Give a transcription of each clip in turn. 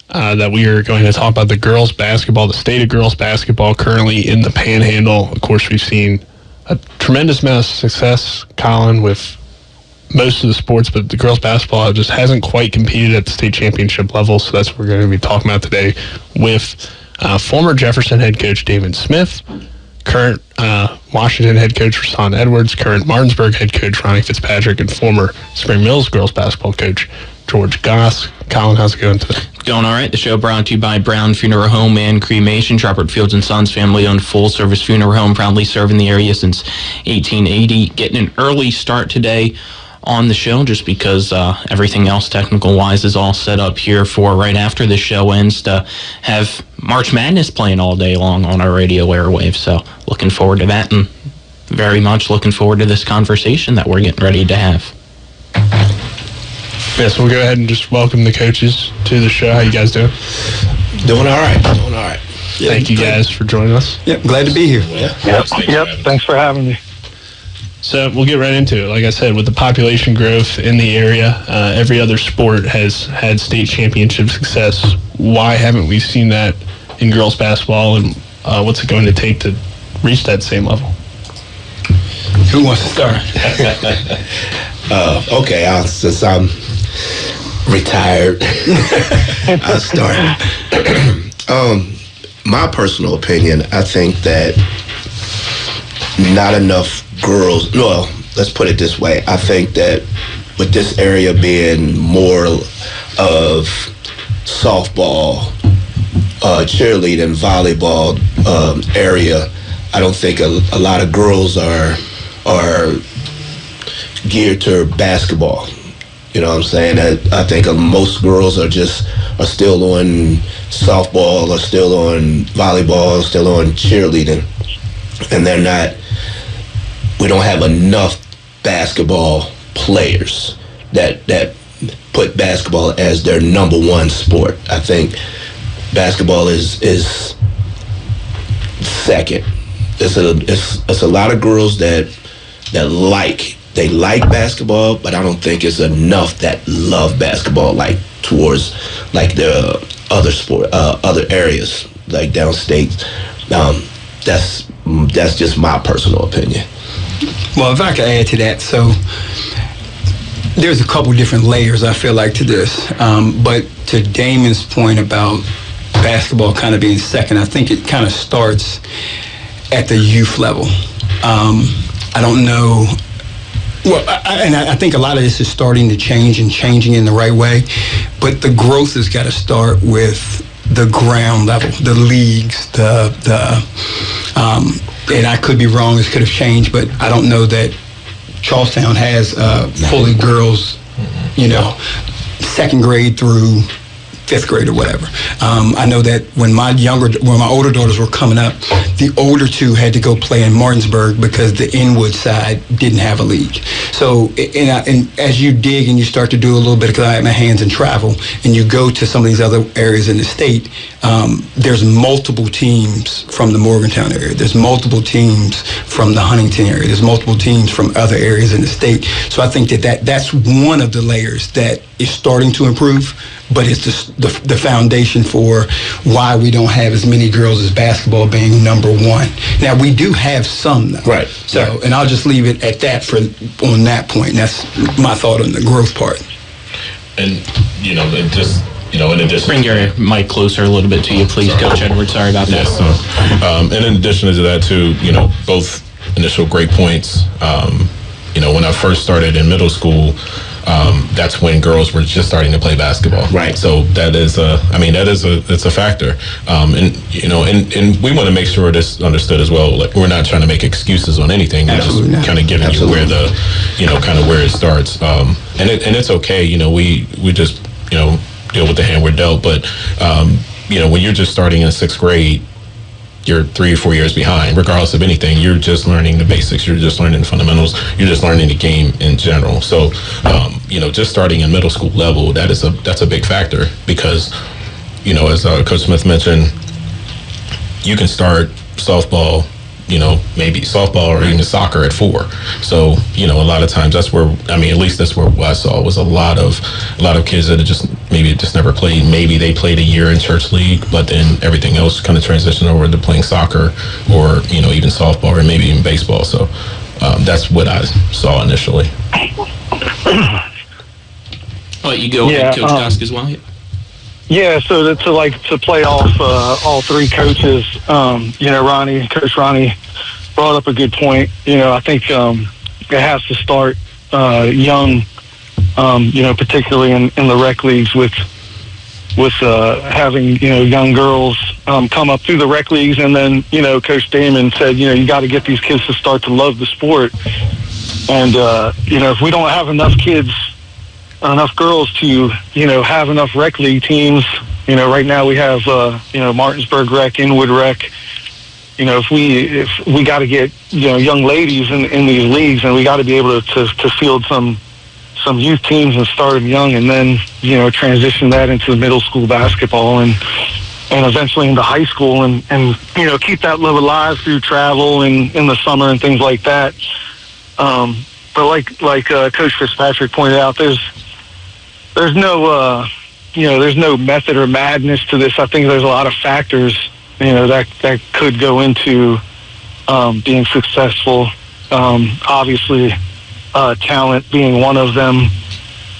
that we are going to talk about the girls basketball, the state of girls basketball currently in the Panhandle. Of course, we've seen a tremendous amount of success, Colin, with most of the sports, but the girls basketball just hasn't quite competed at the state championship level, so that's what we're going to be talking about today with former Jefferson head coach David Smith, current Washington head coach Rasan Edwards, current Martinsburg head coach Ronnie Fitzpatrick, and former Spring Mills girls basketball coach George Goss. Colin, how's it going today? Going all right. The show brought to you by Brown Funeral Home and Cremation. Robert Fields and Sons, family-owned full-service funeral home, proudly serving the area since 1880. Getting an early start today on the show just because everything else technical-wise is all set up here for right after the show ends to have March Madness playing all day long on our radio airwaves. So looking forward to that and very much looking forward to this conversation that we're getting ready to have. Yes, we'll go ahead and just welcome the coaches to the show. How you guys doing? Doing all right. Yeah, thank you guys for joining us. Yep, glad to be here. Yep, thanks for having me. So we'll get right into it. Like I said, with the population growth in the area, every other sport has had state championship success. Why haven't we seen that in girls basketball, and what's it going to take to reach that same level? Who wants to start? Okay, since I'm retired, I'll start. My personal opinion, I think that not enough girls, well, let's put it this way. I think that with this area being more of softball, cheerleading, volleyball area, I don't think a lot of girls are geared to basketball. You know what I'm saying? I think most girls are still on softball, or still on volleyball, still on cheerleading, and we don't have enough basketball players that put basketball as their number one sport. I think basketball is second. It's a lot of girls that like basketball, but I don't think it's enough that love basketball towards the other sport, other areas like downstate. That's just my personal opinion. Well, if I could add to that, so there's a couple different layers I feel like to this, but to Damon's point about basketball kind of being second, I think it kind of starts at the youth level. I don't know. Well, I think a lot of this is starting to change and changing in the right way, but the growth has got to start with the ground level, the leagues, and I could be wrong, this could have changed, but I don't know that Charlestown has fully girls, second grade through fifth grade or whatever. I know that when my older daughters were coming up, the older two had to go play in Martinsburg because the Inwood side didn't have a league. So, and as you dig and you start to do a little bit, because I have my hands in travel, and you go to some of these other areas in the state, there's multiple teams from the Morgantown area. There's multiple teams from the Huntington area. There's multiple teams from other areas in the state. So I think that's one of the layers that is starting to improve, but it's the foundation for why we don't have as many girls as basketball being number one. Now, we do have some, though. Right. So, and I'll just leave it at that on that point. That's my thought on the growth part. And, in addition... Bring your mic closer a little bit to you, please, Coach Edwards. Sorry about that. Yes, and in addition to that, too, both initial great points. When I first started in middle school, that's when girls were just starting to play basketball. Right. So it's a factor. And we want to make sure this understood as well. Like, we're not trying to make excuses on anything. We're Absolutely just kind of giving you where where it starts. And it's okay. We just, deal with the hand we're dealt. But, when you're just starting in sixth grade, you're 3 or 4 years behind, regardless of anything. You're just learning the basics. You're just learning the fundamentals. You're just learning the game in general. So, just starting in middle school level, that's a big factor because, as Coach Smith mentioned, you can start softball, maybe softball or even soccer at 4. So, a lot of times that's where, at least that's where I saw was a lot of kids that just never played. Maybe they played a year in church league, but then everything else kind of transitioned over to playing soccer or, even softball or maybe even baseball. So that's what I saw initially. I'll let you go ahead, Coach Dusk, as well. Yeah, so to play off all three coaches, Coach Ronnie brought up a good point. I think it has to start young, particularly in the rec leagues with having young girls come up through the rec leagues, and then Coach Damon said you got to get these kids to start to love the sport, and if we don't have enough kids. Enough girls to, have enough rec league teams. Right now we have, Martinsburg Rec, Inwood Rec. If we got to get, young ladies in these leagues, and we got to be able to field some youth teams and start them young, and then, transition that into middle school basketball and eventually into high school, and keep that love alive through travel and in the summer and things like that. But like Coach Fitzpatrick pointed out, there's no there's no method or madness to this. I think there's a lot of factors that could go into being successful. Obviously, talent being one of them,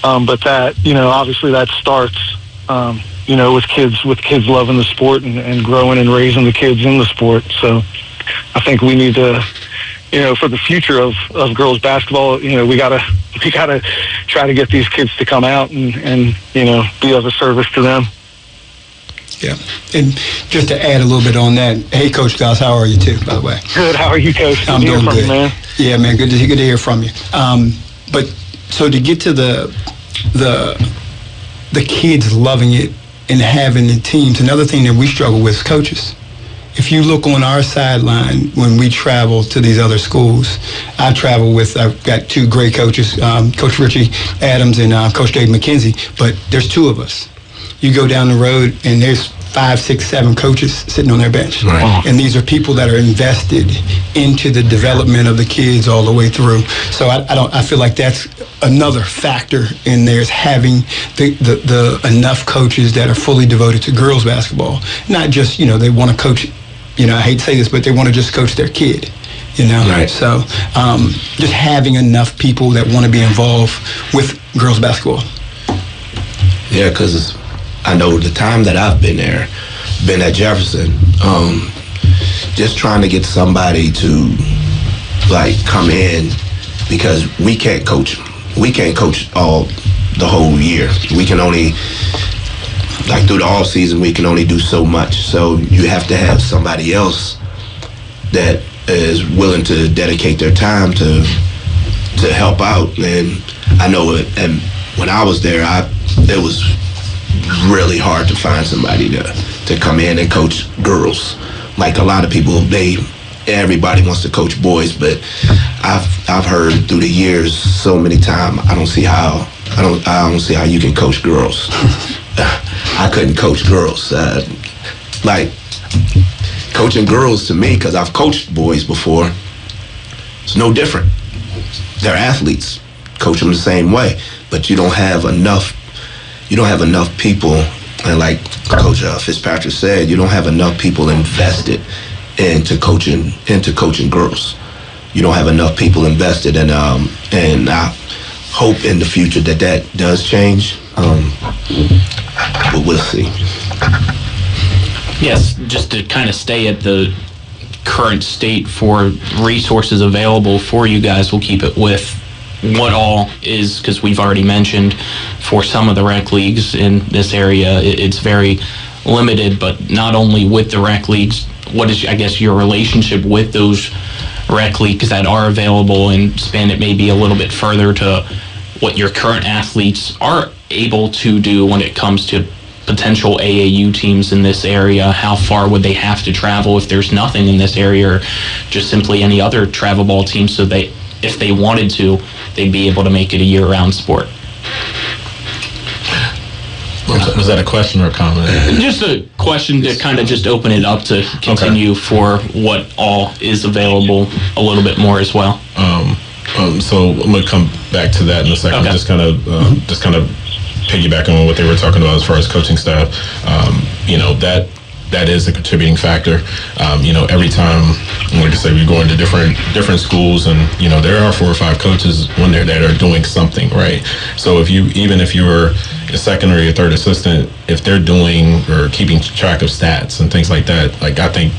but that obviously that starts with kids loving the sport and growing and raising the kids in the sport. So I think we need to. For the future of girls basketball, we gotta try to get these kids to come out and be of a service to them. Yeah, and just to add a little bit on that, hey, Coach Goss, how are you too? By the way, good. How are you, Coach? I'm doing good, you, man. Yeah, man, good to hear from you. But so to get to the kids loving it and having the teams, another thing that we struggle with as coaches. If you look on our sideline when we travel to these other schools, I've got 2 great coaches, Coach Richie Adams and Coach Dave McKenzie, but there's 2 of us. You go down the road and there's 5, 6, 7 coaches sitting on their bench. Right. And these are people that are invested into the development of the kids all the way through. So I feel like that's another factor in there, is having the enough coaches that are fully devoted to girls basketball. Not just, they want to coach, I hate to say this, but they want to just coach their kid. Right. So just having enough people that want to be involved with girls basketball. Yeah, because I know the time that I've been there, been at Jefferson, just trying to get somebody to come in, because we can't coach the whole year. We can only, through the off season, we can only do so much. So you have to have somebody else that is willing to dedicate their time to help out. And I know it, and when I was there, it was really hard to find somebody to come in and coach girls. Like a lot of people, everybody wants to coach boys, but I've heard through the years so many times, I don't see how you can coach girls. I couldn't coach girls. Coaching girls to me, because I've coached boys before, it's no different. They're athletes. Coach them the same way, but you don't have enough people, and like Coach Fitzpatrick said, you don't have enough people invested into coaching girls. You don't have enough people invested, and I hope in the future that does change. But we'll see. Yes, just to kind of stay at the current state for resources available for you guys, we'll keep it with what all is, because we've already mentioned for some of the rec leagues in this area, it's very limited, but not only with the rec leagues, what is, I guess, your relationship with those rec leagues that are available, and span it maybe a little bit further to what your current athletes are able to do when it comes to potential AAU teams in this area? How far would they have to travel if there's nothing in this area, or just simply any other travel ball team, so if they wanted to, they'd be able to make it a year-round sport? Was that a question or a comment? Just a question to kind of just open it up to continue for what all is available a little bit more as well. So I'm going to come back to that in a second. Okay. Just kind of piggyback on what they were talking about as far as coaching staff. That is a contributing factor. Every time, like I say, we go into different schools, and there are 4 or 5 coaches when they're that are doing something right. So if you're a second or your third assistant, if they're doing or keeping track of stats and things like that, like I think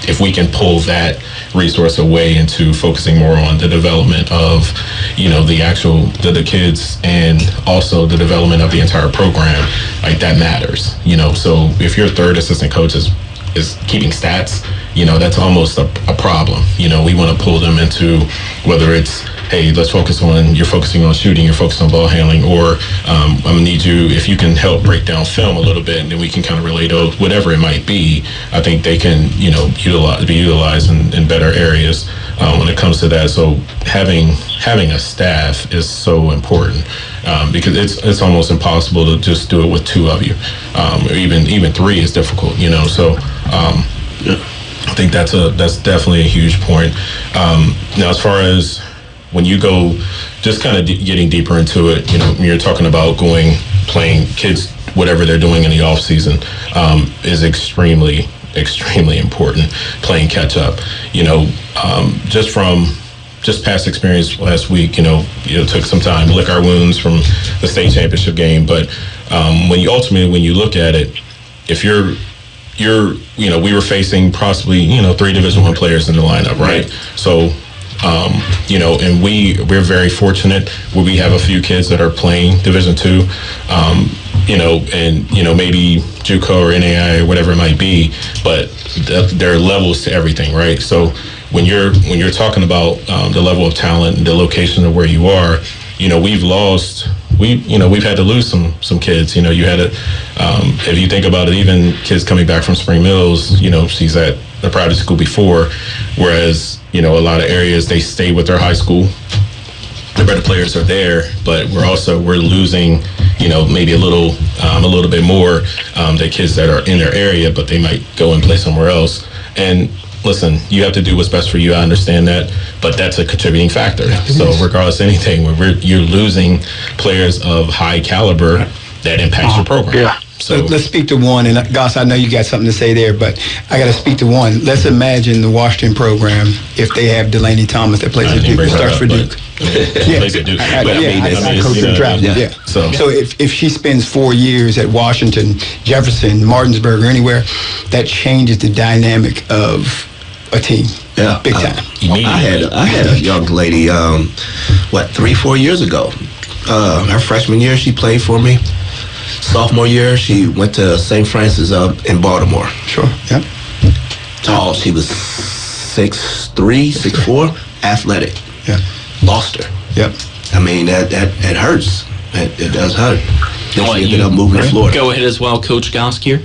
if we can pull that resource away into focusing more on the development of, the kids, and also the development of the entire program, like that matters. So if your third assistant coach is keeping stats, that's almost a problem. We want to pull them into whether it's, hey, you're focusing on shooting, you're focused on ball handling, or I'm going to need you, if you can help break down film a little bit, and then we can kind of relate to whatever it might be. I think they can, be utilized in better areas when it comes to that. So having a staff is so important because it's almost impossible to just do it with 2 of you, or even 3 is difficult. So I think that's definitely a huge point. Now, as far as when you go, just kind of getting deeper into it, you're talking about playing kids, whatever they're doing in the off season, is extremely important. Playing catch up, just past experience last week, took some time to lick our wounds from the state championship game. But when you look at it, if we were facing possibly, 3 Division I players in the lineup, right? So, and we're very fortunate where we have a few kids that are playing Division II, and maybe JUCO or NAI or whatever it might be, but there are levels to everything, right? So when you're talking about the level of talent and the location of where you are, we've had to lose some kids. You had to, if you think about it, even kids coming back from Spring Mills, she's at the private school before, whereas, a lot of areas they stay with their high school. The better players are there, but we're losing, maybe a little bit more, the kids that are in their area, but they might go and play somewhere else. And listen, you have to do what's best for you. I understand that, but that's a contributing factor. So regardless of anything, when you're losing players of high caliber, that impacts your program. Yeah. So let's speak to one, and Goss, I know you got something to say there, but I got to speak to one. Let's imagine the Washington program if they have Delaney Thomas that plays at Duke, starts for Duke. Plays at Duke. I coach her travel. Yeah. So if she spends 4 years at Washington, Jefferson, Martinsburg, or anywhere, that changes the dynamic of a team. Yeah, big time. I had a young lady, 3-4 years ago. Her freshman year, she played for me. Sophomore year, she went to St. Francis in Baltimore. Sure, yeah. Tall, she was 6'3", 6'4", athletic. Yeah. Lost her. Yep. I mean, that hurts. It does hurt. Then she ended up moving to Florida. Go ahead as well, Coach Gosk here.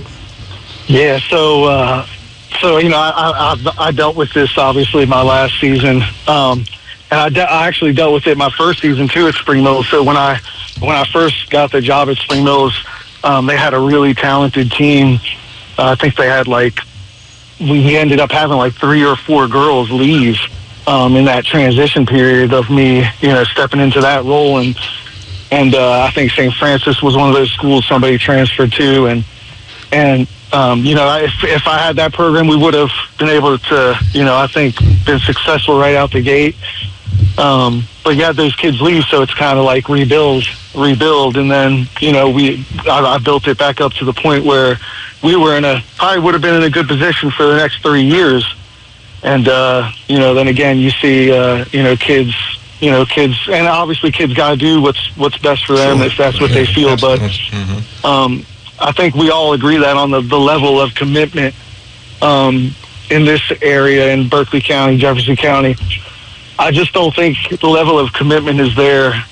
Yeah, so I dealt with this obviously my last season, and I actually dealt with it my first season too at Spring Mills. So when I first got the job at Spring Mills, they had a really talented team. I think they had we ended up having 3 or 4 girls leave in that transition period of me, stepping into that role, and I think St. Francis was one of those schools somebody transferred to, and if I had that program, we would have been able to, I think, been successful right out the gate. But you had those kids leave, so it's kind of like rebuild, and then I built it back up to the point where we were probably would have been in a good position for the next 3 years, and then again you see kids, and obviously kids got to do what's best for them if that's what they feel, but I think we all agree that on the level of commitment in this area in Berkeley County, Jefferson County, I just don't think the level of commitment is there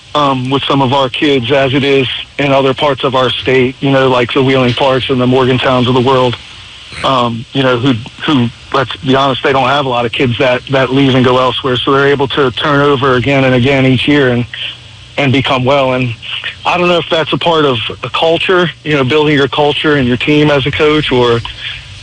with some of our kids as it is in other parts of our state, like the Wheeling Parks and the Morgantowns of the world, who, let's be honest, they don't have a lot of kids that leave and go elsewhere. So they're able to turn over again and again each year and become well. And I don't know if that's a part of a culture, building your culture and your team as a coach, or,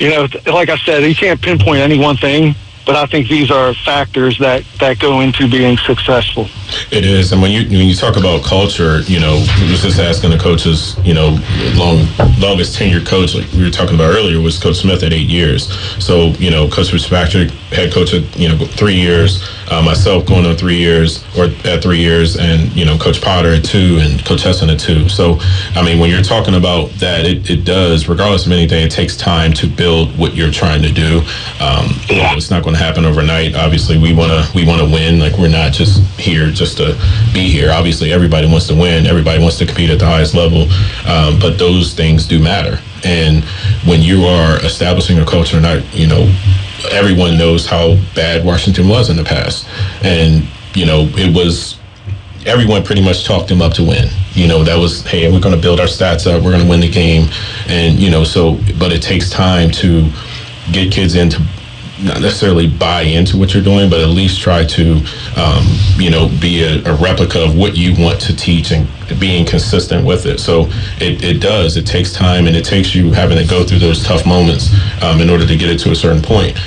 like I said, you can't pinpoint any one thing. But I think these are factors that go into being successful. It is, and when you talk about culture, we was just asking the coaches, longest tenured coach, like we were talking about earlier, was Coach Smith at 8 years. So, Coach Fitzpatrick, head coach at 3 years, myself going on 3 years, or at 3 years, and Coach Potter at 2, and Coach Hesson at 2. So, I mean, when you're talking about that, it does, regardless of anything, it takes time to build what you're trying to do. It's not going to happen overnight. Obviously, we want to win. Like, we're not just here just to be here. Obviously, everybody wants to win. Everybody wants to compete at the highest level. But those things do matter. And when you are establishing a culture, everyone knows how bad Washington was in the past. And, it was, everyone pretty much talked them up to win. That was, hey, we're going to build our stats up. We're going to win the game. And, but it takes time to get kids into, not necessarily buy into what you're doing, but at least try to, be a replica of what you want to teach and being consistent with it. So it does. It takes time, and it takes you having to go through those tough moments in order to get it to a certain point.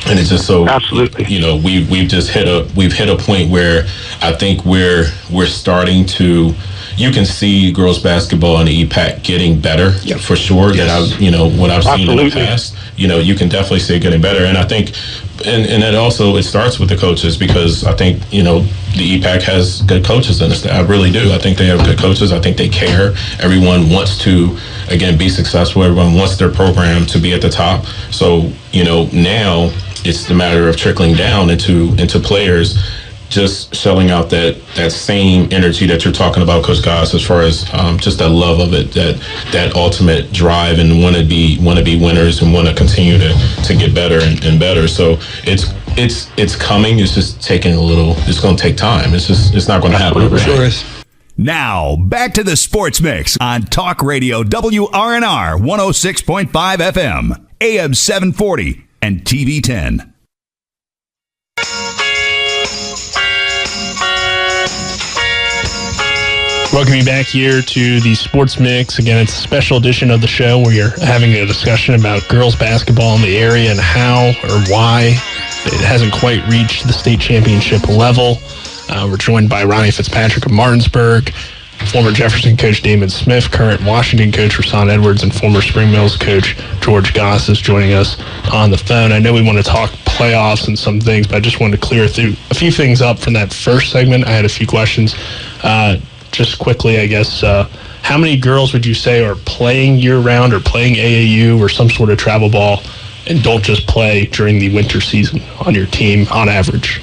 And it's just so, absolutely, we've hit a point where I think we're starting to. You can see girls basketball in the EPAC getting better, for sure. Yes. That what I've seen in the past, you can definitely see it getting better. And I think, and that also, it starts with the coaches, because I think, the EPAC has good coaches in it. I really do. I think they have good coaches. I think they care. Everyone wants to, again, be successful. Everyone wants their program to be at the top. So, now it's the matter of trickling down into players, just shelling out that same energy that you're talking about, Coach Goss, as far as just that love of it, that ultimate drive, and want to be winners and want to continue to get better and better. So it's coming. It's just taking it's going to take time. It's not going to happen overnight. Sure is. Now, back to the Sports Mix on Talk Radio WRNR 106.5 FM, AM 740, and TV 10. Welcome you back here to the Sports Mix. Again, it's a special edition of the show where you're having a discussion about girls basketball in the area and how or why it hasn't quite reached the state championship level. We're joined by Ronnie Fitzpatrick of Martinsburg, former Jefferson coach Damon Smith, current Washington coach Rasan Edwards, and former Spring Mills coach George Goss is joining us on the phone. I know we want to talk playoffs and some things, but I just wanted to clear through a few things up from that first segment. I had a few questions. Just quickly, I guess, how many girls would you say are playing year-round or playing AAU or some sort of travel ball and don't just play during the winter season on your team on average?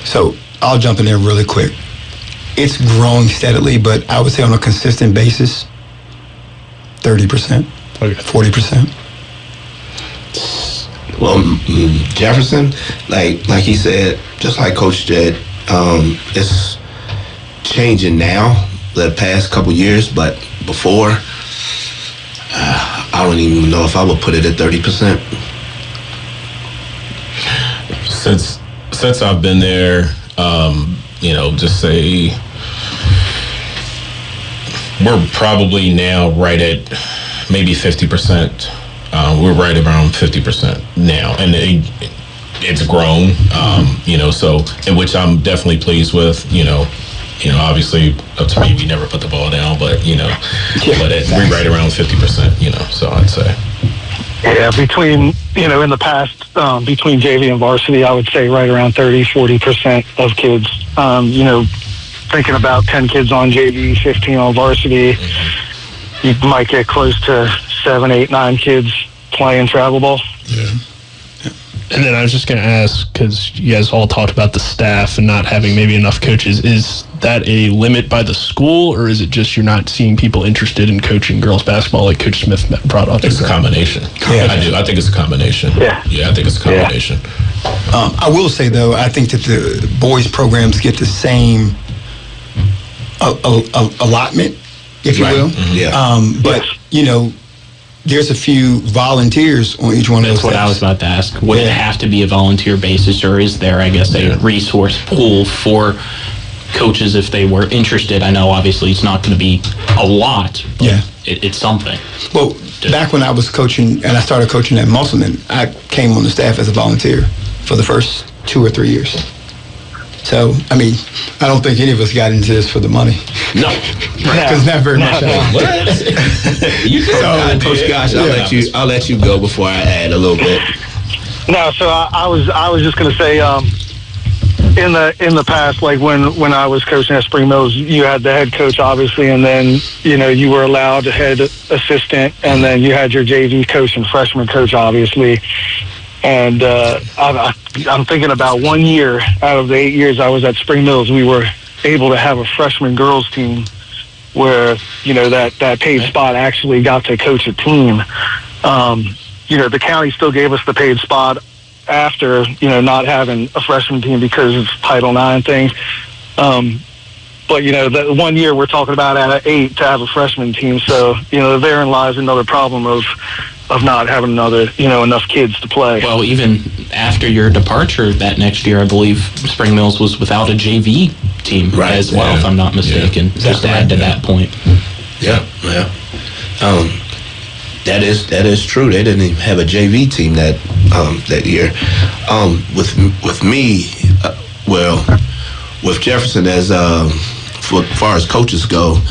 So I'll jump in there really quick. It's growing steadily, but I would say on a consistent basis, 30%, okay. 40%. Well, Jefferson, like he said, just like Coach said, it's changing now the past couple years, but before, I don't even know if I would put it at 30%. Since I've been there, just say we're probably now right at maybe 50%. We're right around 50% now, and it's grown. So in which I'm definitely pleased with. Obviously up to me, we never put the ball down, but we're right around 50%. So I'd say. Yeah, between in the past, between JV and varsity, I would say right around 30-40% of kids. Thinking about 10 kids on JV, 15 on varsity, you might get close to 7, 8, 9 kids playing travel ball. Yeah. And then I was just going to ask, because you guys all talked about the staff and not having maybe enough coaches, is that a limit by the school, or is it just you're not seeing people interested in coaching girls basketball like Coach Smith brought up? It's a combination. Yeah. I think it's a combination. Yeah, I think it's a combination. Yeah. I will say, though, I think that the boys' programs get the same allotment, if you will. Mm-hmm. Yeah. But, there's a few volunteers on each one of those. That's what I was about to ask. Would it have to be a volunteer basis, or is there, I guess, a resource pool for coaches if they were interested? I know obviously it's not going to be a lot, but Yeah. it's something. Well, back when I was coaching and I started coaching at Musselman, I came on the staff as a volunteer for the first 2 or 3 years. So, I mean, I don't think any of us got into this for the money. No. Because not very much. Coach Gosh, I'll let you go before I add a little bit. No, so I was just going to say, in the past, like when I was coaching at Spring Mills, you had the head coach obviously, and then you were allowed a head assistant, and then you had your JV coach and freshman coach obviously. And I'm thinking about 1 year out of the 8 years I was at Spring Mills, we were able to have a freshman girls team where that paid spot actually got to coach a team. The county still gave us the paid spot after, not having a freshman team because of Title IX things. But, that 1 year we're talking about out of 8 to have a freshman team. So, therein lies another problem of not having enough kids to play. Well, even after your departure that next year, I believe Spring Mills was without a JV team as well, if I'm not mistaken. Yeah. Just to add to that point. Yeah. That is true. They didn't even have a JV team that year. With me, with Jefferson as far as coaches go,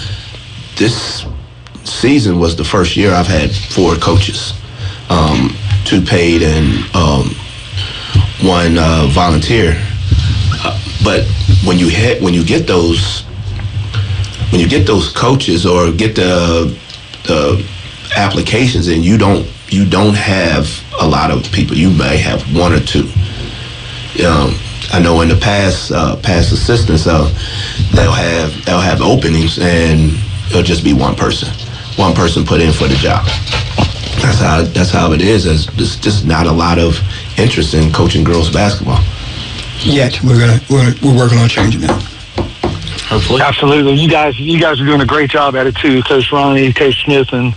this season was the first year I've had 4 coaches, 2 paid and 1 volunteer. But when you get those coaches or get the applications and you don't have a lot of people, you may have 1 or 2. I know in the past assistants they'll have openings and it'll just be one person put in for the job. That's how it is. There's just not a lot of interest in coaching girls basketball. Yet we're working on changing that. Hopefully. Absolutely. You guys are doing a great job at it too. Coach Ronnie, Coach Smith, and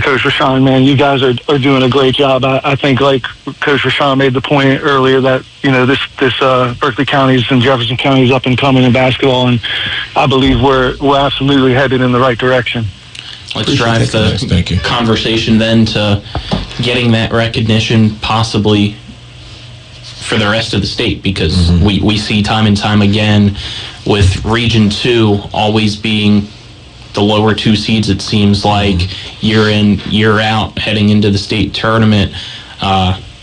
Coach Rashawn, man, you guys are doing a great job. I think, like Coach Rashawn made the point earlier, that this Berkeley County's and Jefferson County's up and coming in basketball, and I believe we're absolutely headed in the right direction. Let's drive the conversation then to getting that recognition possibly for the rest of the state, because we see time and time again with Region 2 always being the lower 2 seeds, it seems like, year in, year out, heading into the state tournament.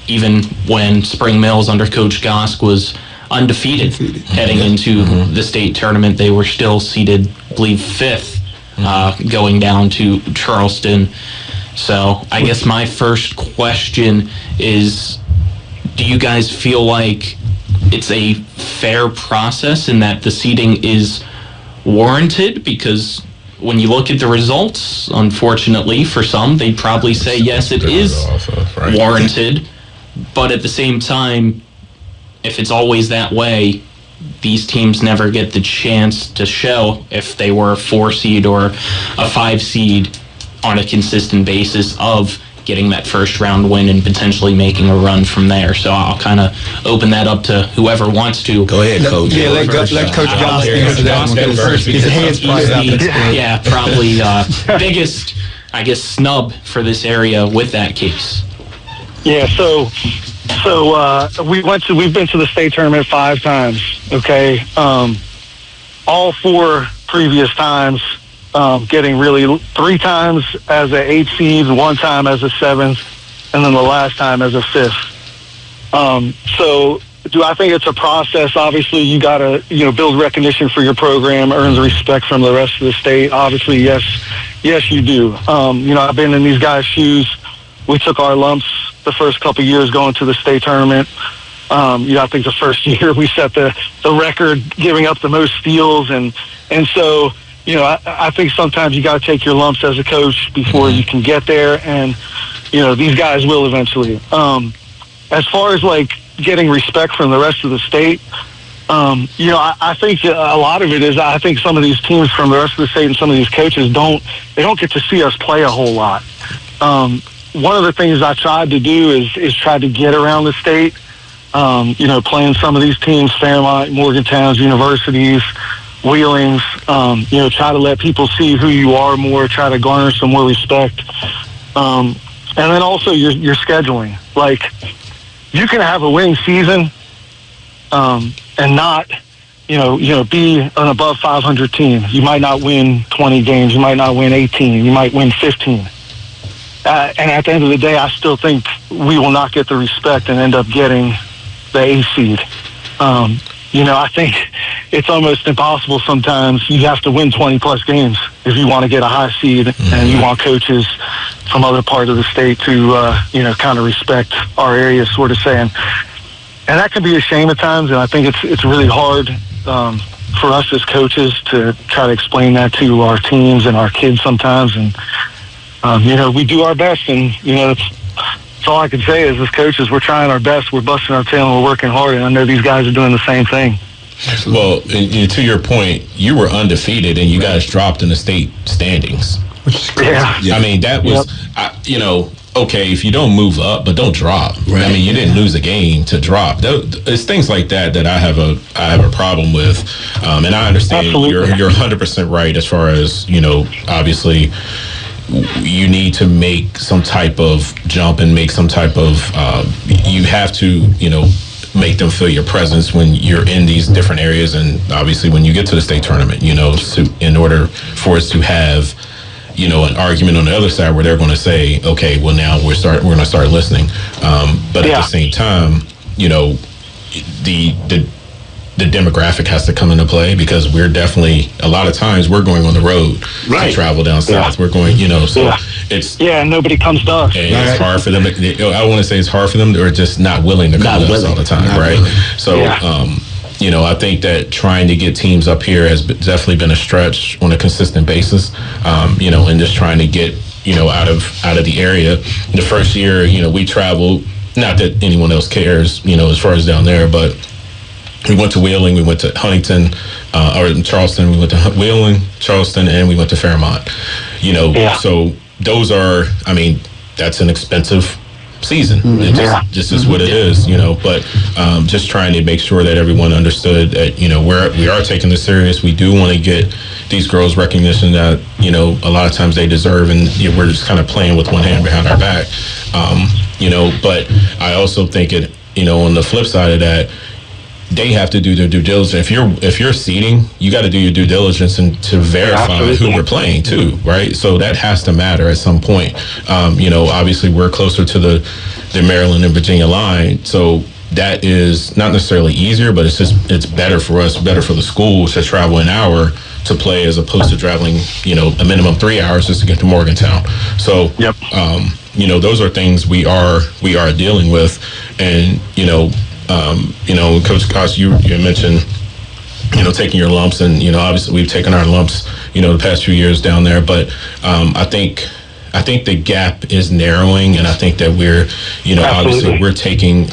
Even when Spring Mills under Coach Gosk was undefeated heading into the state tournament, they were still seeded, I believe, 5th, going down to Charleston. So I guess my first question is, do you guys feel like it's a fair process and that the seeding is warranted? Because when you look at the results, unfortunately, for some, they'd probably say, yes, it is warranted. But at the same time, if it's always that way, these teams never get the chance to show if they were a 4 seed or a 5 seed on a consistent basis of getting that first round win and potentially making a run from there. So I'll kind of open that up to whoever wants to. Go ahead, Coach. Yeah, let Coach Gosk answer that one. His hands probably out. Yeah, probably biggest, I guess, snub for this area with that case. Yeah, so we've been to the state tournament 5 times. Okay, all 4 previous times. Getting really 3 times as an 8 seed, 1 time as a 7th, and then the last time as a 5th. So do I think it's a process? Obviously, you got to, build recognition for your program, earns respect from the rest of the state. Obviously, yes, you do. I've been in these guys' shoes. We took our lumps the first couple of years going to the state tournament. I think the first year we set the record giving up the most steals, and so, I think sometimes you got to take your lumps as a coach before you can get there, and these guys will eventually. As far as like getting respect from the rest of the state, I think a lot of it is, I think some of these teams from the rest of the state and some of these coaches don't get to see us play a whole lot. One of the things I tried to do is try to get around the state playing some of these teams, Fairmont, Morgantown's, universities, Wheelings, try to let people see who you are more, try to garner some more respect. And then also your scheduling. Like, you can have a winning season and not, be an above 500 team. You might not win 20 games. You might not win 18. You might win 15. And at the end of the day, I still think we will not get the respect and end up getting the A seed. I think it's almost impossible sometimes. You have to win 20-plus games if you want to get a high seed, and you want coaches from other part of the state to, kind of respect our area, sort of saying. And that can be a shame at times, and I think it's really hard for us as coaches to try to explain that to our teams and our kids sometimes. And, we do our best, and, that's all I can say is, as coaches, we're trying our best. We're busting our tail, and we're working hard, and I know these guys are doing the same thing. Well, and to your point, you were undefeated, and you guys dropped in the state standings. Which is crazy. Yeah. I mean, that was, okay, if you don't move up, but don't drop. Right. I mean, you didn't lose a game to drop. It's things like that I have a problem with, and I understand you're 100% right as far as, obviously, you need to make some type of jump and make some type of you have to make them feel your presence when you're in these different areas, and obviously when you get to the state tournament, in order for us to have an argument on the other side where they're going to say, okay, well, now we're going to start listening, but at the same time, the demographic has to come into play, because we're definitely, a lot of times we're going on the road to travel down south. We're going, it's and nobody comes to us. And it's hard for them. I want to say it's hard for them, or just not willing to come to us all the time, right? So, I think that trying to get teams up here has definitely been a stretch on a consistent basis. And just trying to get out of the area. The first year, we traveled. Not that anyone else cares, as far as down there, but we went to Wheeling, we went to Huntington, or in Charleston. We went to Wheeling, Charleston, and we went to Fairmont. So those are, that's an expensive season. It just is what it is, But just trying to make sure that everyone understood that, we are taking this serious. We do want to get these girls recognition that, a lot of times they deserve, and we're just kind of playing with one hand behind our back. But I also think on the flip side of that, they have to do their due diligence. If you're seeding, you got to do your due diligence and to verify who we're playing too, right? So that has to matter at some point. Obviously we're closer to the Maryland and Virginia line, so that is not necessarily easier, but it's better for us, better for the schools to travel an hour to play as opposed to traveling, a minimum 3 hours just to get to Morgantown. So, those are things we are dealing with, and Coach Koss, you mentioned, taking your lumps, and, obviously we've taken our lumps, the past few years down there, but I think the gap is narrowing, and I think that we're, obviously we're taking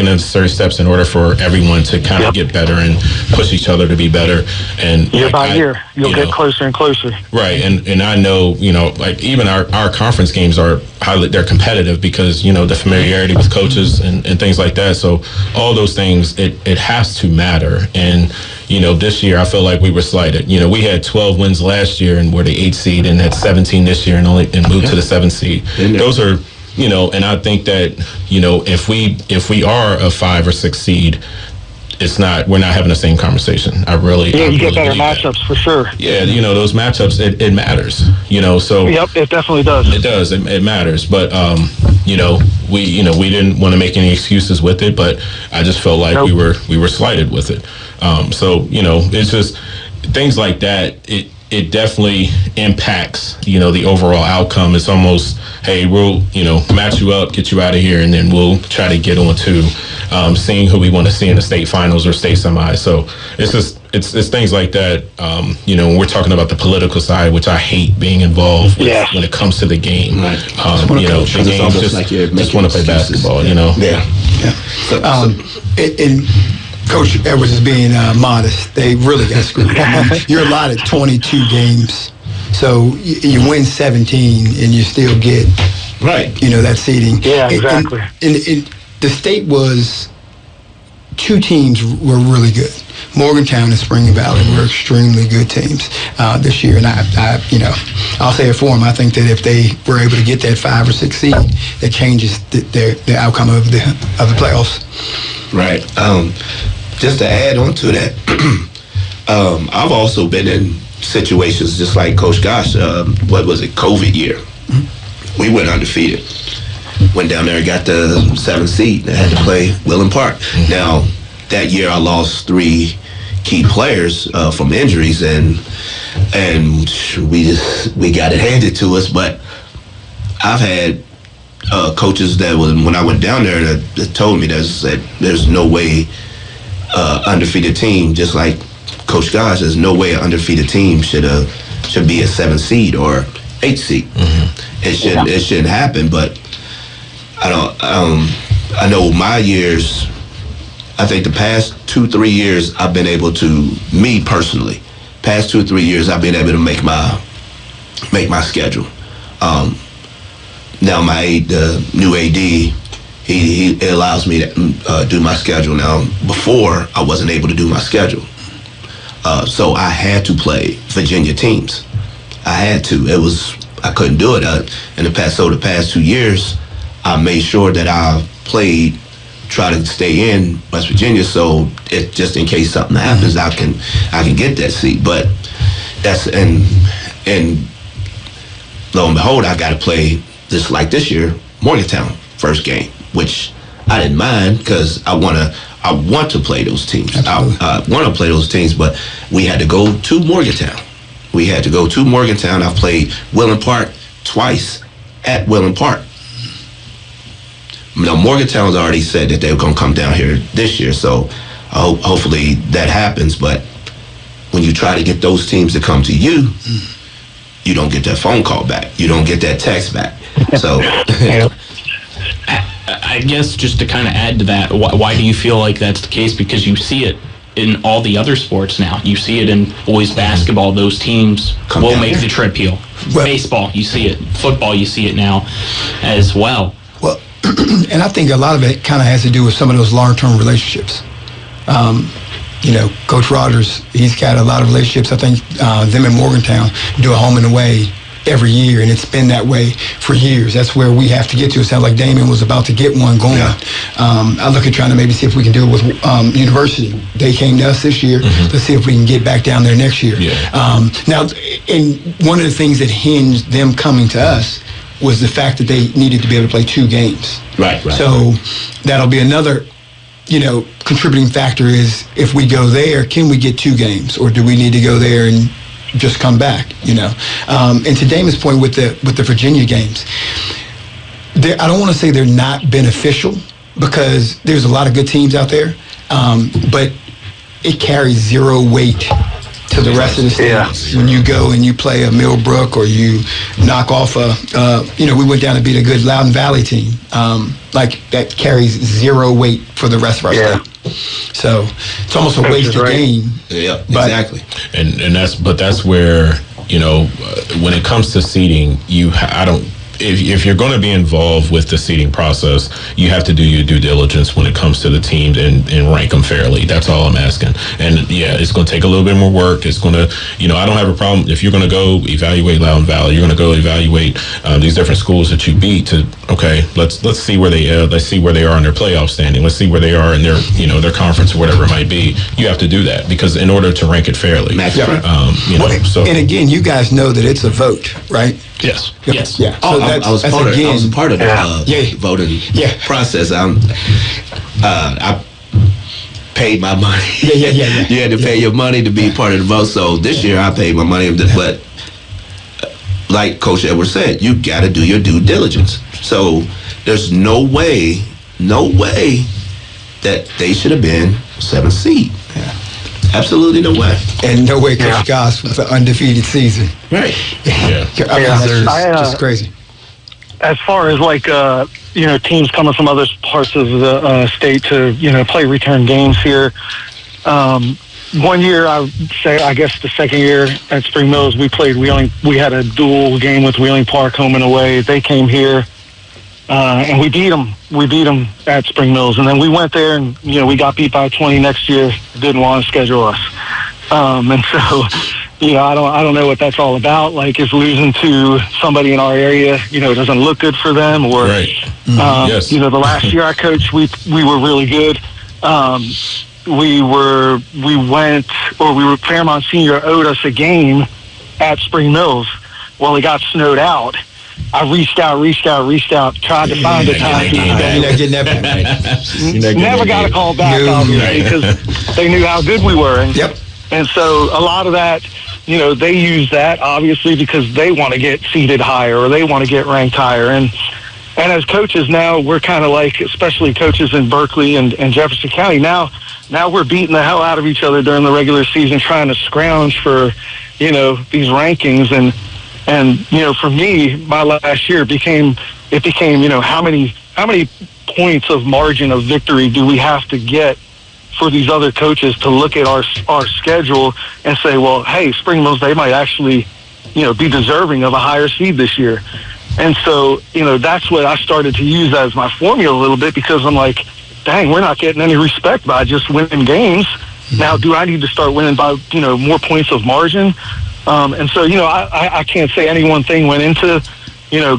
necessary steps in order for everyone to kind of get better and push each other to be better. And year by year, you'll get closer and closer. Right, and I know, even our conference games are they're competitive because, the familiarity with coaches and things like that. So all those things, it has to matter. And, this year I feel like we were slighted. We had 12 wins last year and we're the 8th seed, and had 17 this year and moved to the 7th seed. Those are, and I think that, if we are a 5 or 6 seed, we're not having the same conversation. You get better matchups for sure. Yeah, those matchups, it matters, so. Yep, it definitely does. It does, it matters, but, we didn't want to make any excuses with it, but I just felt like we were slighted with it. So, it's just things like that, it definitely impacts, the overall outcome. It's almost, hey, we'll, match you up, get you out of here, and then we'll try to get on to seeing who we want to see in the state finals or state semis. So it's just, it's things like that, when we're talking about the political side, which I hate being involved with when it comes to the game. Right. The game just want to play basketball, Yeah. So, and Coach Edwards is being modest. They really got screwed. You're allotted 22 games, so you win 17 and you still get that seeding. Yeah, exactly. And the state was, two teams were really good. Morgantown and Spring Valley were extremely good teams this year, and I'll say it for them. I think that if they were able to get that 5 or 6 seed, that changes the outcome of the playoffs. Right. Just to add on to that, I've also been in situations just like Coach Gosh. What was it? COVID year. Mm-hmm. We went undefeated. Went down there and got the 7th seed. I had to play Willen Park. Mm-hmm. Now, that year I lost 3 key players from injuries, and we got it handed to us. But I've had coaches that when I went down there that told me that there's no way undefeated team, just like Coach Gosh, there's no way an undefeated team should be a 7th seed or 8th seed. Mm-hmm. It shouldn't happen. But I know my years. I think the past 2-3 years I've been able to, me personally, past 2-3 years I've been able to make my schedule. Now the new AD, he allows me to do my schedule now. Before I wasn't able to do my schedule, so I had to play Virginia teams. I had to. I couldn't do it. The past 2 years, I made sure that I played. Try to stay in West Virginia, so just in case something happens, I can get that seat. But that's and lo and behold, I got to play this year, Morgantown first game, which I didn't mind because I want to play those teams. I want to play those teams, but we had to go to Morgantown. I've played Willen Park twice at Willen Park. Now, Morgantown's already said that they were going to come down here this year, so hopefully that happens. But when you try to get those teams to come to you, you don't get that phone call back. You don't get that text back. So, I guess just to kind of add to that, why do you feel like that's the case? Because you see it in all the other sports now. You see it in boys basketball. Those teams will make the trip here. Baseball, you see it. Football, you see it now as well. Well, and I think a lot of it kind of has to do with some of those long-term relationships. Coach Rodgers, he's got a lot of relationships. I think them in Morgantown do a home and away every year, and it's been that way for years. That's where we have to get to. It sounds like Damien was about to get one going. Yeah. I look at trying to maybe see if we can do it with University. They came to us this year. Mm-hmm. Let's see if we can get back down there next year. Yeah. Now, and one of the things that hinged them coming to us was the fact that they needed to be able to play 2 games. Right. So that'll be another, contributing factor is if we go there, can we get 2 games, or do we need to go there and just come back? And to Damon's point with the Virginia games, I don't want to say they're not beneficial because there's a lot of good teams out there, but it carries 0 weight to the rest of the states. When you go and you play a Millbrook or you knock off we went down to beat a good Loudoun Valley team. That carries 0 weight for the rest of our state. So it's almost a wasted game. Yeah, exactly. And that's where, when it comes to seeding, if you're going to be involved with the seeding process, you have to do your due diligence when it comes to the teams and rank them fairly. That's all I'm asking. And it's going to take a little bit more work. It's going to, I don't have a problem if you're going to go evaluate Loudoun Valley. You're going to go evaluate these different schools that you beat. Let's see where they are in their playoff standing. Let's see where they are in their their conference or whatever it might be. You have to do that because in order to rank it fairly, and again, you guys know that it's a vote, right? Yes. Yes. Yeah. So I was a part of the voting process. I paid my money. Yeah. You had to pay your money to be part of the vote. So this year I paid my money, but like Coach Edwards said, you got to do your due diligence. So there's no way that they should have been 7th seed. Yeah. Absolutely no way. And no way Coach Goss with an undefeated season. Right. Yeah. That's just crazy. As far as teams coming from other parts of the state to, play return games here. One year, I would say, I guess the second year at Spring Mills, we played Wheeling. We had a dual game with Wheeling Park, home and away. They came here. and we beat them. We beat them at Spring Mills, and then we went there, and we got beat by 20 next year. Didn't want to schedule us, and so I don't know what that's all about. Like, if losing to somebody in our area, doesn't look good for them, or Right. Yes. the last year I coached, we were really good. Fairmont Senior owed us a game at Spring Mills. Well, it got snowed out. I reached out, tried to find a time to Getting that never got a call back, obviously, because they knew how good we were. And so a lot of that, they use that, obviously, because they want to get seated higher or they want to get ranked higher. And as coaches now, we're kind of like, especially coaches in Berkeley and Jefferson County, now we're beating the hell out of each other during the regular season, trying to scrounge for, these rankings. And for me, my last year became, how many points of margin of victory do we have to get for these other coaches to look at our schedule and say, well, hey, Spring Mills, they might actually, be deserving of a higher seed this year. And so, that's what I started to use as my formula a little bit, because I'm like, dang, we're not getting any respect by just winning games. Now, do I need to start winning by, more points of margin? And so, I can't say any one thing went into,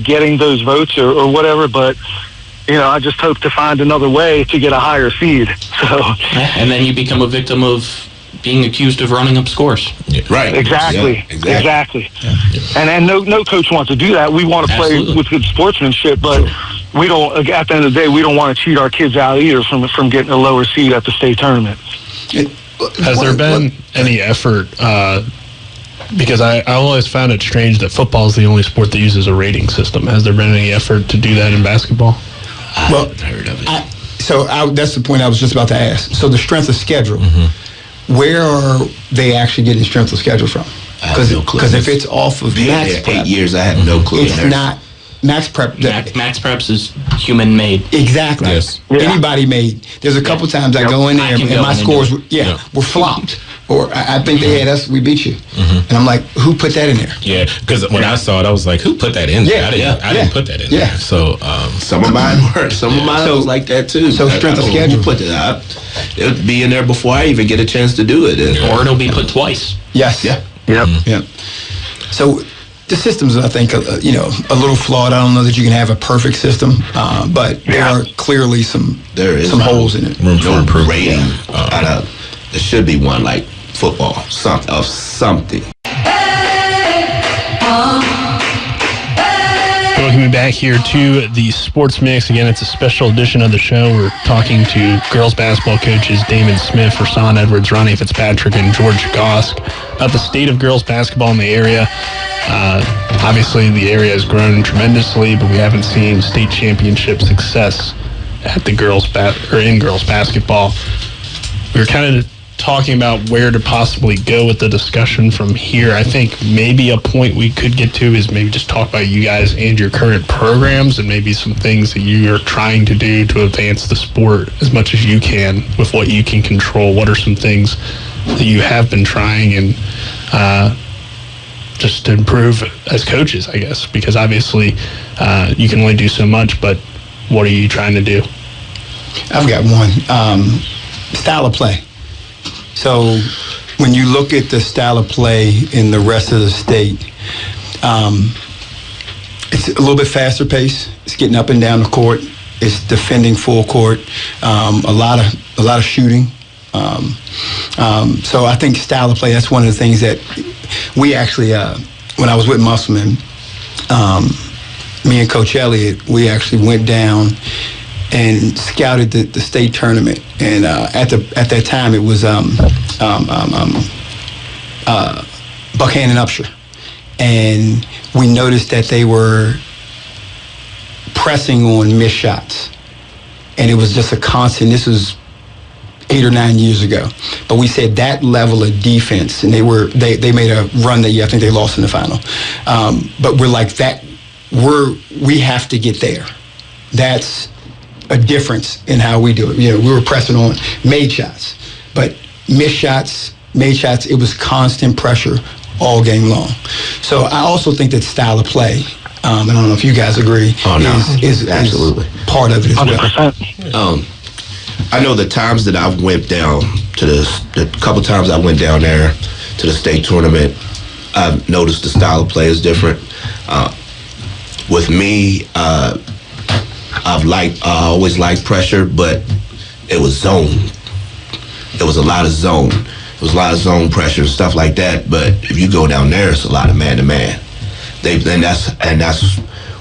getting those votes or whatever, but, I just hope to find another way to get a higher seed. So, and then you become a victim of being accused of running up scores. Yeah. Right. Exactly. Yeah, exactly. Yeah. And no coach wants to do that. We want to play with good sportsmanship, but we don't. At the end of the day, we don't want to cheat our kids out either from getting a lower seed at the state tournament. Has there been any effort? Because I always found it strange that football is the only sport that uses a rating system. Has there been any effort to do that in basketball? I haven't heard of it. That's the point I was just about to ask. So the strength of schedule, where are they actually getting strength of schedule from? Because if it's off of Max Prep, 8 years, I have no clue. It's not Max Prep. Max Preps is human made. Exactly. Yes. Anybody made. There's a couple times I go in there and my scores were flopped. Or I think they had us, we beat you. And I'm like, who put that in there? Yeah, because when I saw it, I was like, who put that in there? I didn't put that in there. So some of mine were. Some of mine was like that too. So strength of schedule. Put it up. It'll be in there before I even get a chance to do it. Or it'll be put twice. Yes. Yeah. Yep. So the systems, I think, a little flawed. I don't know that you can have a perfect system, but there are clearly some holes in it. Room for improvement. Rating. There should be one like football, something. Welcome back here to the Sports Mix. Again, it's a special edition of the show. We're talking to girls basketball coaches Damon Smith, Rasan Edwards, Ronnie Fitzpatrick, and George Gosk about the state of girls basketball in the area. Obviously, the area has grown tremendously, but we haven't seen state championship success at the in girls basketball. We were kind of talking about where to possibly go with the discussion from here. I think maybe a point we could get to is maybe just talk about you guys and your current programs and maybe some things that you are trying to do to advance the sport as much as you can with what you can control. What are some things that you have been trying and just to improve as coaches, I guess, because obviously you can only do so much, but what are you trying to do? I've got one. Style of play. So when you look at the style of play in the rest of the state, it's a little bit faster pace. It's getting up and down the court. It's defending full court. A lot of shooting. So I think style of play, that's one of the things that we actually, when I was with Musselman, me and Coach Elliott, we actually went down and scouted the state tournament. And at that time, it was Buckhannon Upshur. And we noticed that they were pressing on missed shots. And it was just a constant. This was 8 or 9 years ago. But we said that level of defense, and they made a run that year. I think they lost in the final. But we're like that. We have to get there. That's a difference in how we do it. We were pressing on made shots, but missed shots, made shots. It was constant pressure all game long. So I also think that style of play I don't know if you guys agree. Oh, no. Is Absolutely. part of it as 100%. well. I know the times that I went down to the couple times I went down there to the state tournament, I've noticed the style of play is different. With me, I always liked pressure, but it was zone. It was a lot of zone. It was a lot of zone pressure and stuff like that. But if you go down there, it's a lot of man to man. And that's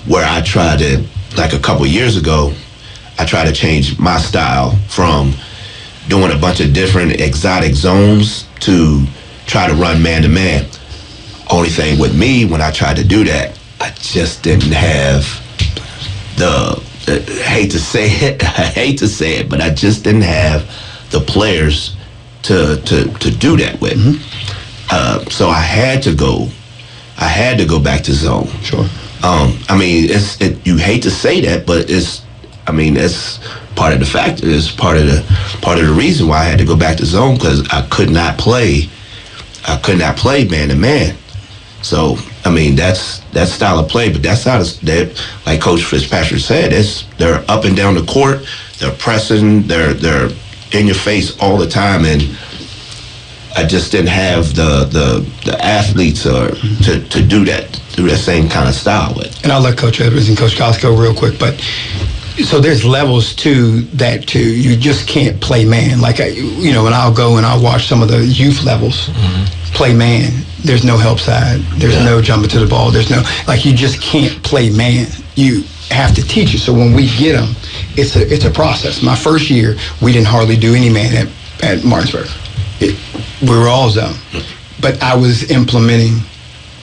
where I tried to, like a couple years ago, I tried to change my style from doing a bunch of different exotic zones to try to run man to man. Only thing with me, when I tried to do that, I just didn't have I hate to say it, but I just didn't have the players to do that with. Mm-hmm. So I had to go back to zone. Sure. I mean, you hate to say that, but it's part of the factor. It's part of the reason why I had to go back to zone, because I could not play man to man. So I mean, that's that style of play, but that's how that, like Coach Fitzpatrick said, they're up and down the court, they're pressing, they're in your face all the time, and I just didn't have the athletes to do that same kind of style with. And I'll let Coach Edwards and Coach Goss go real quick, but so there's levels to that too. You just can't play man. Like when I'll go and I'll watch some of the youth levels play man. There's no help side. There's no jumping to the ball. There's no, like, you just can't play man. You have to teach it. So when we get them, it's a process. My first year, we didn't hardly do any man at Martinsburg. We were all zone. But I was implementing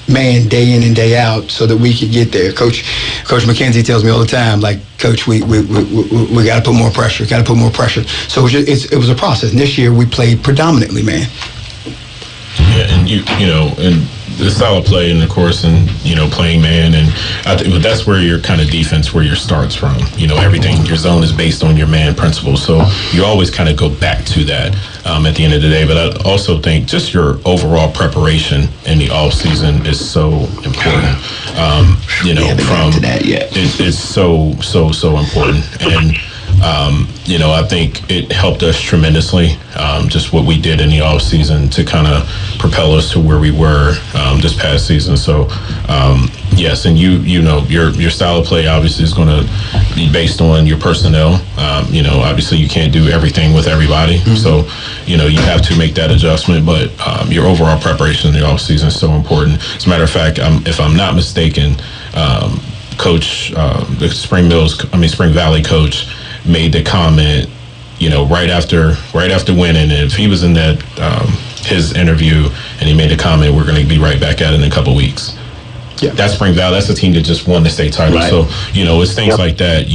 man day in and day out so that we could get there. Coach McKenzie tells me all the time, like, Coach, we got to put more pressure. Got to put more pressure. So it was a process. And this year we played predominantly man. Yeah, and and the style of play, and of course, and playing man, and that's where your kind of defense, where your starts from. Everything, your zone is based on your man principle, so you always kind of go back to that at the end of the day. But I also think just your overall preparation in the off season is so important. From to that yet. It's so important, and I think it helped us tremendously, just what we did in the off season to kind of propel us to where we were this past season. So, yes, and your style of play obviously is going to be based on your personnel. Obviously you can't do everything with everybody. Mm-hmm. So, you have to make that adjustment, but your overall preparation in the off season is so important. As a matter of fact, if I'm not mistaken, Coach, the Spring Valley coach, made the comment, right after winning, and if he was in that his interview, and he made a comment, we're going to be right back at it in a couple weeks. Yeah, that's Spring Valley. That's a team that just won the state title. Right. So it's things like that.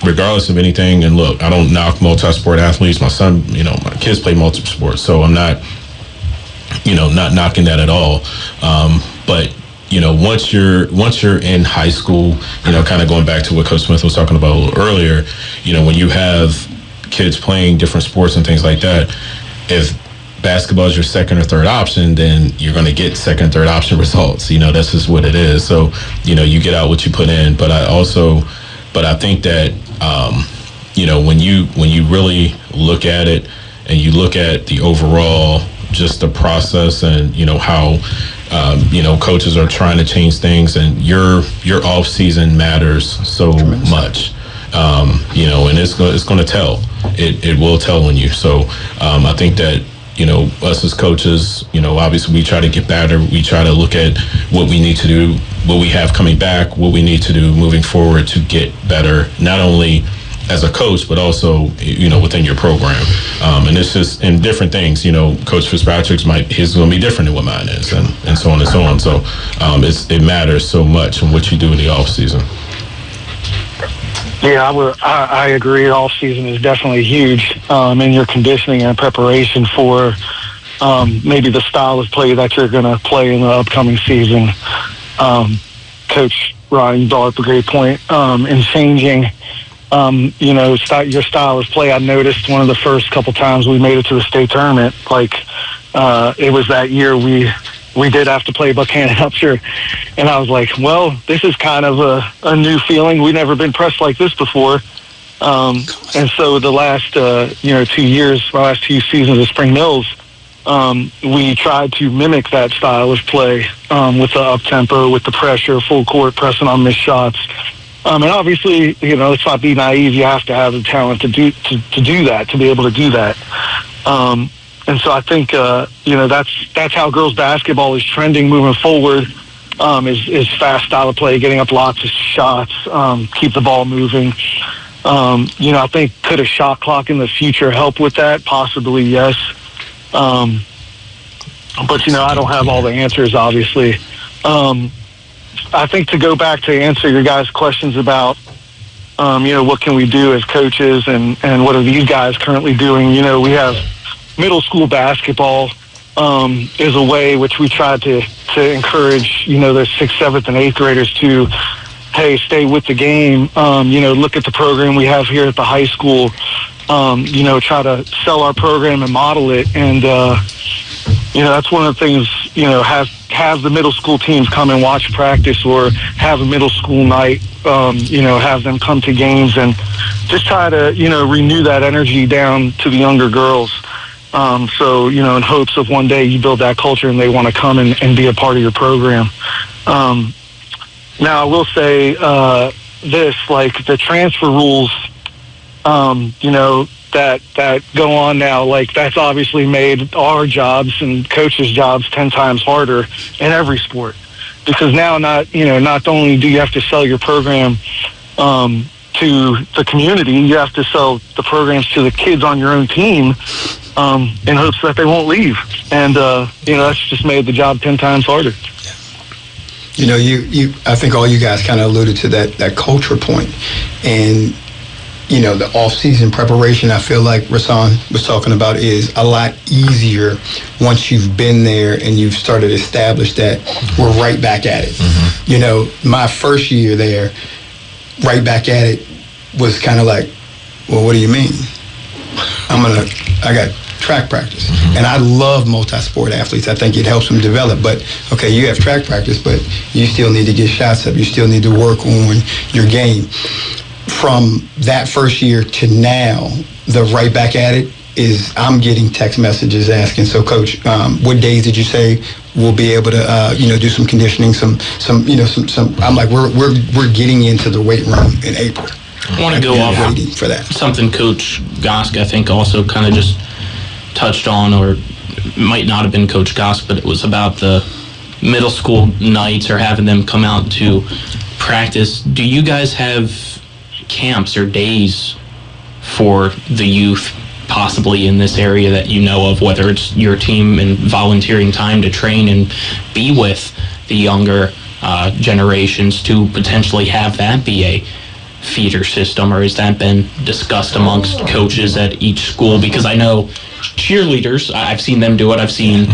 Regardless of anything. And look, I don't knock multi-sport athletes. My son, my kids play multi-sport, so I'm not, not knocking that at all. But once you're in high school, kind of going back to what Coach Smith was talking about a little earlier, when you have kids playing different sports and things like that, if basketball is your second or third option, then you're going to get second and third option results. That's just what it is. So, you get out what you put in. But I think that, when you really look at it and you look at the overall, just the process and, how, coaches are trying to change things, and your off season matters so much. And it's going to tell. It will tell on you. So I think that us as coaches, obviously we try to get better. We try to look at what we need to do, what we have coming back, what we need to do moving forward to get better, not only as a coach, but also, within your program. And it's just in different things, Coach Fitzpatrick's his going to be different than what mine is, and so on and so on. So it matters so much in what you do in the off season. Yeah, I agree. Off season is definitely huge in your conditioning and preparation for maybe the style of play that you're going to play in the upcoming season. Coach Ryan brought up a great point in changing. Your style of play. I noticed one of the first couple times we made it to the state tournament, it was that year we we did have to play Buchanan Upshur. And I was like, well, this is kind of a new feeling. We've never been pressed like this before. And so the last, 2 years, my last 2 seasons of Spring Mills, we tried to mimic that style of play with the up-tempo, with the pressure, full court, pressing on missed shots. And obviously, let's not be naive. You have to have the talent to do that, to be able to do that. And so I think, that's how girls basketball is trending moving forward, is fast style of play, getting up lots of shots, keep the ball moving. I think could a shot clock in the future help with that? Possibly, yes. But, I don't have all the answers, obviously. I think to go back to answer your guys' questions about, what can we do as coaches and what are these guys currently doing? We have middle school basketball is a way which we try to encourage, the 6th, 7th, and 8th graders to, hey, stay with the game. Look at the program we have here at the high school. Try to sell our program and model it. And, that's one of the things, have the middle school teams come and watch practice or have a middle school night, have them come to games and just try to, renew that energy down to the younger girls. So, in hopes of one day you build that culture and they want to come and be a part of your program. Now, I will say this, like the transfer rules, that go on now, like that's obviously made our jobs and coaches' jobs 10 times harder in every sport. Because now not only do you have to sell your program to the community, you have to sell the programs to the kids on your own team in hopes that they won't leave. And, that's just made the job 10 times harder. I think all you guys kind of alluded to that culture point. And, the off-season preparation, I feel like Rasan was talking about, is a lot easier once you've been there and you've started to establish that we're right back at it. Mm-hmm. My first year there, right back at it was kind of like, well, what do you mean? I got track practice. Mm-hmm. And I love multi-sport athletes. I think it helps them develop. But, okay, you have track practice, but you still need to get shots up. You still need to work on your game. From that first year to now, the right back at it is I'm getting text messages asking, so Coach, what days did you say we'll be able to, do some conditioning, some. I'm like, we're getting into the weight room in April. I want to go off waiting for that. Something Coach Gosk, I think, also kind of just touched on, or might not have been Coach Gosk, but it was about the middle school nights or having them come out to practice. Do you guys have camps or days for the youth possibly in this area that you know of, whether it's your team and volunteering time to train and be with the younger generations to potentially have that be a feeder system, or has that been discussed amongst coaches at each school? Because I know cheerleaders, I've seen them do it. I've seen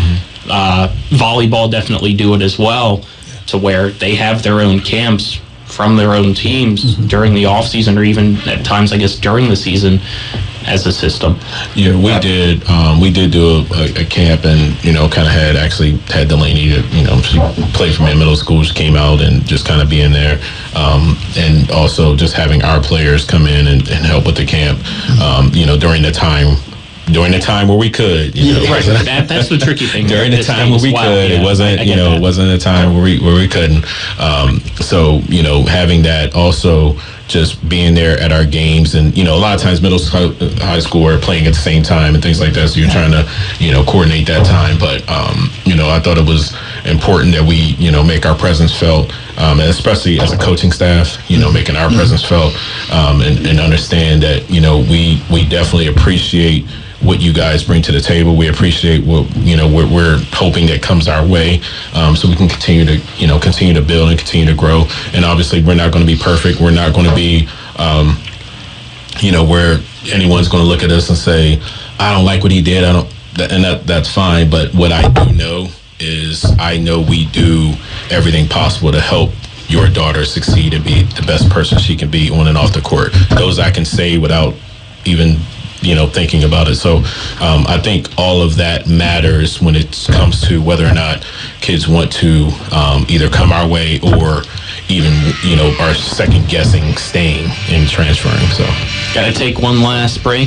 volleyball definitely do it as well, to where they have their own camps from their own teams during the off season, or even at times, I guess, during the season as a system. Yeah, we did do a camp, and kind of had Delaney, she played for me in middle school. She came out and just kind of being there, and also just having our players come in and help with the camp, during the time where we could, Right. That's the tricky thing. During the time where we could, it wasn't, it wasn't a time where we couldn't. So, having that, also just being there at our games, and a lot of times middle school, high school are playing at the same time and things like that. So you're trying to, coordinate that time. But I thought it was important that we, make our presence felt, and especially as a coaching staff, making our presence felt, and understand that we definitely appreciate what you guys bring to the table. We appreciate what we're hoping that comes our way, so we can continue to build and continue to grow. And obviously, we're not going to be perfect. We're not going to be, where anyone's going to look at us and say, "I don't like what he did." That's fine. But what I do know is, I know we do everything possible to help your daughter succeed and be the best person she can be on and off the court. Those I can say without even thinking about it. So I think all of that matters when it comes to whether or not kids want to either come our way or even, are second guessing staying and transferring. So Got to take one last break.